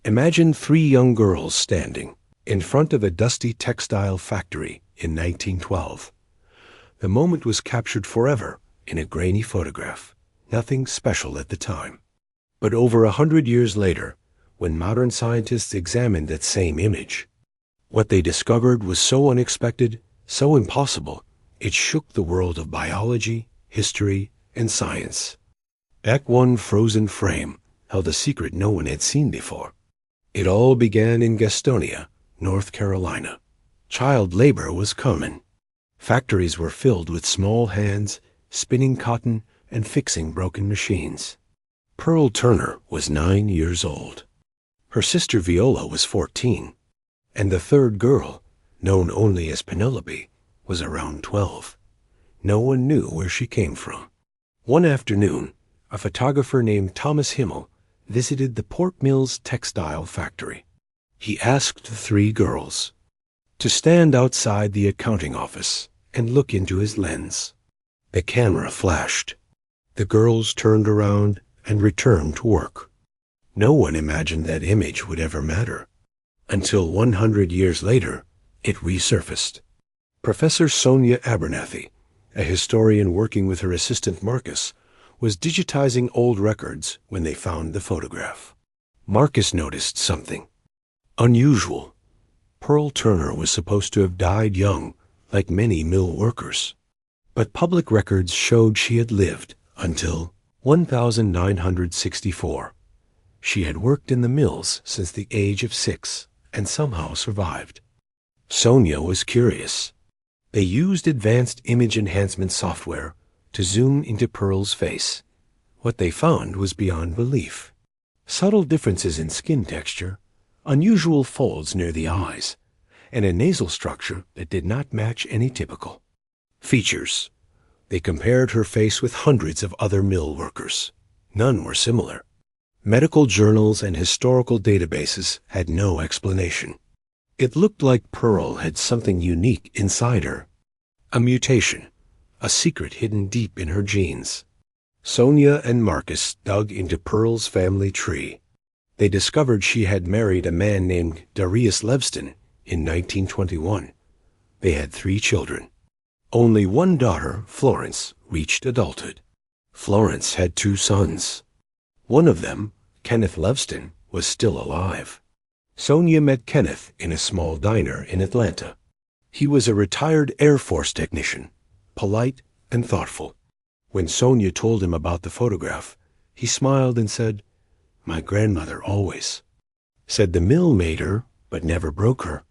Imagine three young girls standing in front of a dusty textile factory in 1912. The moment was captured forever in a grainy photograph. Nothing special at the time. But over 100 years later, when modern scientists examined that same image, what they discovered was so unexpected, so impossible, it shook the world of biology, history, and science. That one frozen frame held a secret no one had seen before. It all began in Gastonia, North Carolina. Child labor was common. Factories were filled with small hands, spinning cotton and fixing broken machines. Pearl Turner was 9 years old. Her sister Viola was 14, and the third girl, known only as Penelope, was around 12. No one knew where she came from. One afternoon, a photographer named Thomas Himmel visited the Port Mills textile factory. He asked the three girls to stand outside the accounting office and look into his lens. The camera flashed. The girls turned around and returned to work. No one imagined that image would ever matter, until 100 years later, it resurfaced. Professor Sonia Abernathy, a historian working with her assistant Marcus, was digitizing old records when they found the photograph. Marcus noticed something unusual. Pearl Turner was supposed to have died young, like many mill workers. But public records showed she had lived until 1964. She had worked in the mills since the age of 6 and somehow survived. Sonia was curious. They used advanced image enhancement software to zoom into Pearl's face. What they found was beyond belief. Subtle differences in skin texture, unusual folds near the eyes, and a nasal structure that did not match any typical features. They compared her face with hundreds of other mill workers. None were similar. Medical journals and historical databases had no explanation. It looked like Pearl had something unique inside her. A mutation, a secret hidden deep in her genes. Sonia and Marcus dug into Pearl's family tree. They discovered she had married a man named Darius Levston in 1921. They had 3 children. Only one daughter, Florence, reached adulthood. Florence had 2 sons. One of them, Kenneth Levston, was still alive. Sonia met Kenneth in a small diner in Atlanta. He was a retired Air Force technician, polite and thoughtful. When Sonia told him about the photograph, he smiled and said, "My grandmother always said the mill made her, but never broke her.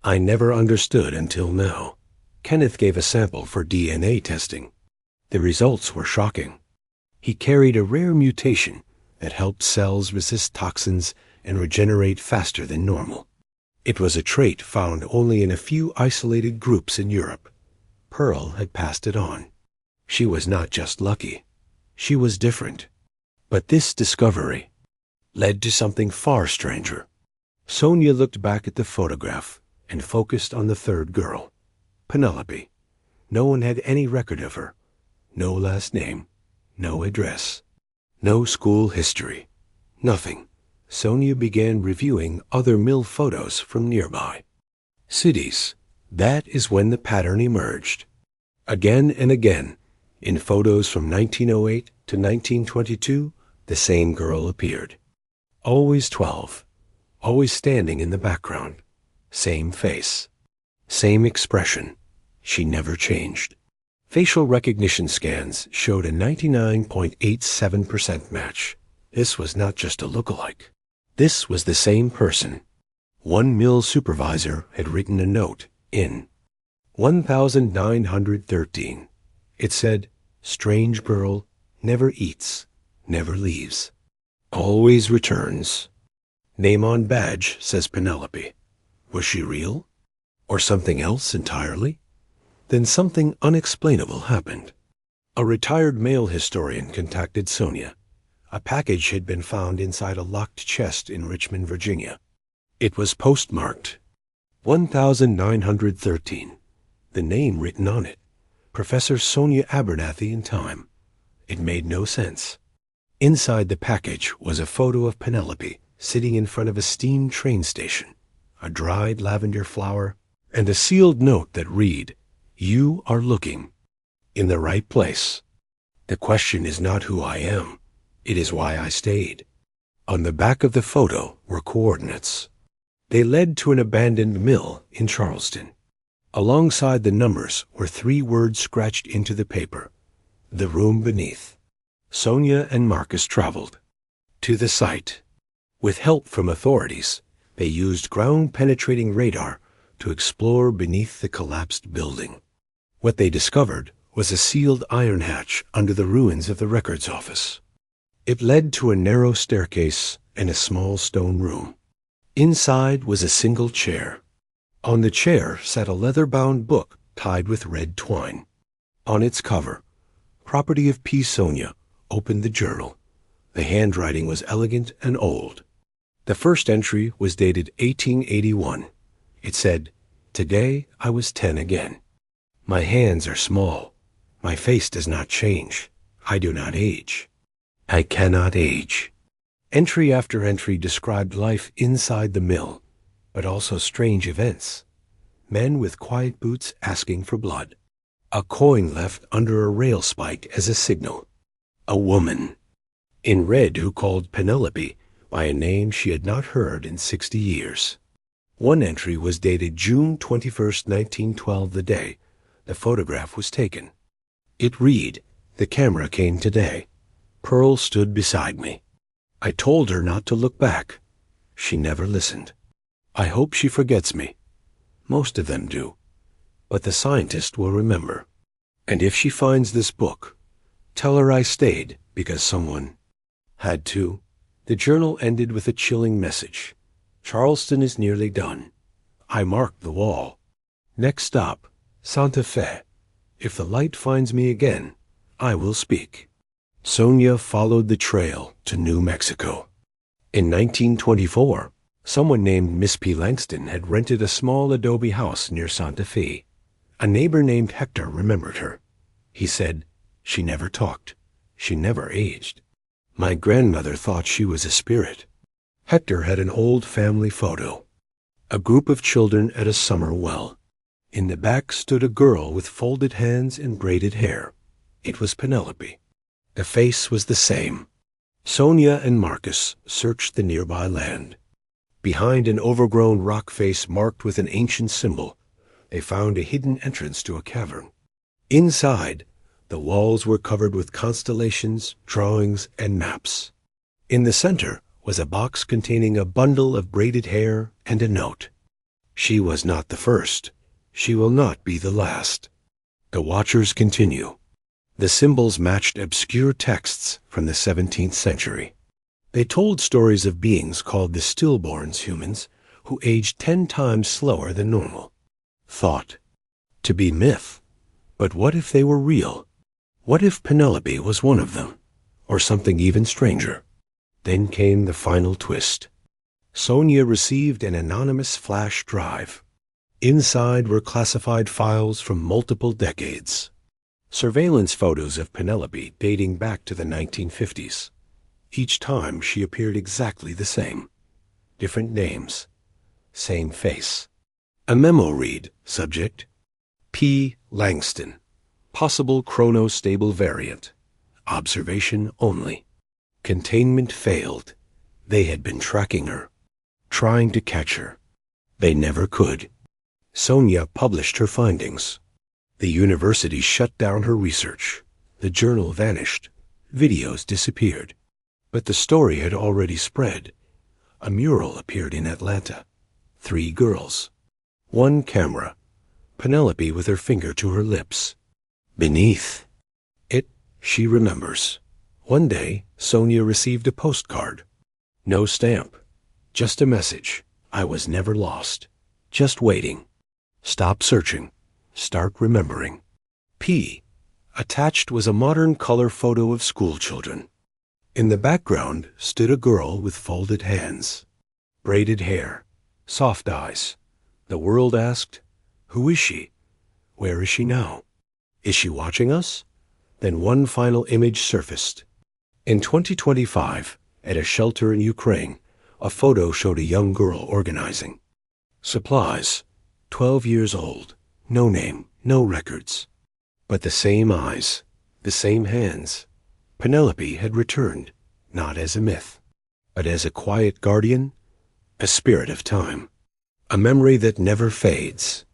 I never understood until now." Kenneth gave a sample for DNA testing. The results were shocking. He carried a rare mutation that helped cells resist toxins and regenerate faster than normal. It was a trait found only in a few isolated groups in Europe. Pearl had passed it on. She was not just lucky. She was different. But this discovery led to something far stranger. Sonia looked back at the photograph and focused on the third girl, Penelope. No one had any record of her. No last name, no address, no school history, nothing. Sonia began reviewing other mill photos from nearby cities. That is when the pattern emerged. Again and again, in photos from 1908 to 1922, the same girl appeared. Always 12, always standing in the background. Same face, same expression. She never changed. Facial recognition scans showed a 99.87% match. This was not just a lookalike. This was the same person. One mill supervisor had written a note in 1913. It said, "Strange girl, never eats, never leaves, always returns." Name on badge says Penelope. Was she real? Or something else entirely? Then something unexplainable happened. A retired mail historian contacted Sonia. A package had been found inside a locked chest in Richmond, Virginia. It was postmarked 1913. The name written on it, Professor Sonia Abernathy in time. It made no sense. Inside the package was a photo of Penelope sitting in front of a steam train station, a dried lavender flower, and a sealed note that read, "You are looking in the right place. The question is not who I am, it is why I stayed." On the back of the photo were coordinates. They led to an abandoned mill in Charleston. Alongside the numbers were 3 words scratched into the paper: the room beneath. Sonia and Marcus traveled to the site. With help from authorities, they used ground-penetrating radar to explore beneath the collapsed building. What they discovered was a sealed iron hatch under the ruins of the records office. It led to a narrow staircase and a small stone room. Inside was a single chair. On the chair sat a leather-bound book tied with red twine. On its cover, "Property of P. Sonia," opened the journal. The handwriting was elegant and old. The first entry was dated 1881. It said, "Today I was 10 again. My hands are small. My face does not change. I do not age. I cannot age." Entry after entry described life inside the mill, but also strange events. Men with quiet boots asking for blood. A coin left under a rail spike as a signal. A woman in red who called Penelope by a name she had not heard in 60 years. One entry was dated June 21st, 1912, the day the photograph was taken. It read, "The camera came today. Pearl stood beside me. I told her not to look back. She never listened. I hope she forgets me. Most of them do. But the scientist will remember. And if she finds this book, tell her I stayed because someone had to." The journal ended with a chilling message. "Charleston is nearly done. I marked the wall. Next stop, Santa Fe. If the light finds me again, I will speak." Sonia followed the trail to New Mexico. In 1924, someone named Miss P. Langston had rented a small adobe house near Santa Fe. A neighbor named Hector remembered her. He said, "She never talked. She never aged. My grandmother thought she was a spirit." Hector had an old family photo. A group of children at a summer well. In the back stood a girl with folded hands and braided hair. It was Penelope. The face was the same. Sonia and Marcus searched the nearby land. Behind an overgrown rock face marked with an ancient symbol, they found a hidden entrance to a cavern. Inside, the walls were covered with constellations, drawings, and maps. In the center was a box containing a bundle of braided hair and a note. "She was not the first. She will not be the last." The watchers continue. The symbols matched obscure texts from the 17th century. They told stories of beings called the stillborns humans who aged 10 times slower than normal. Thought to be myth. But what if they were real? What if Penelope was one of them? Or something even stranger? Then came the final twist. Sonia received an anonymous flash drive. Inside were classified files from multiple decades. Surveillance photos of Penelope dating back to the 1950s. Each time she appeared exactly the same. Different names. Same face. A memo read, subject, P. Langston. Possible chrono-stable variant. Observation only. Containment failed. They had been tracking her, trying to catch her. They never could. Sonia published her findings. The university shut down her research. The journal vanished. Videos disappeared. But the story had already spread. A mural appeared in Atlanta. 3 girls. 1 camera. Penelope with her finger to her lips. Beneath it, she remembers. One day, Sonia received a postcard. No stamp. Just a message. I was never lost. Just waiting. Stop searching. Start remembering. P. Attached was a modern color photo of school children. In the background stood a girl with folded hands, braided hair, soft eyes. The world asked, "Who is she? Where is she now? Is she watching us?" Then one final image surfaced. In 2025, at a shelter in Ukraine, A photo showed a young girl organizing. Supplies, 12 years old, no name, no records. But the same eyes, the same hands. Penelope had returned, not as a myth, but as a quiet guardian, a spirit of time, a memory that never fades.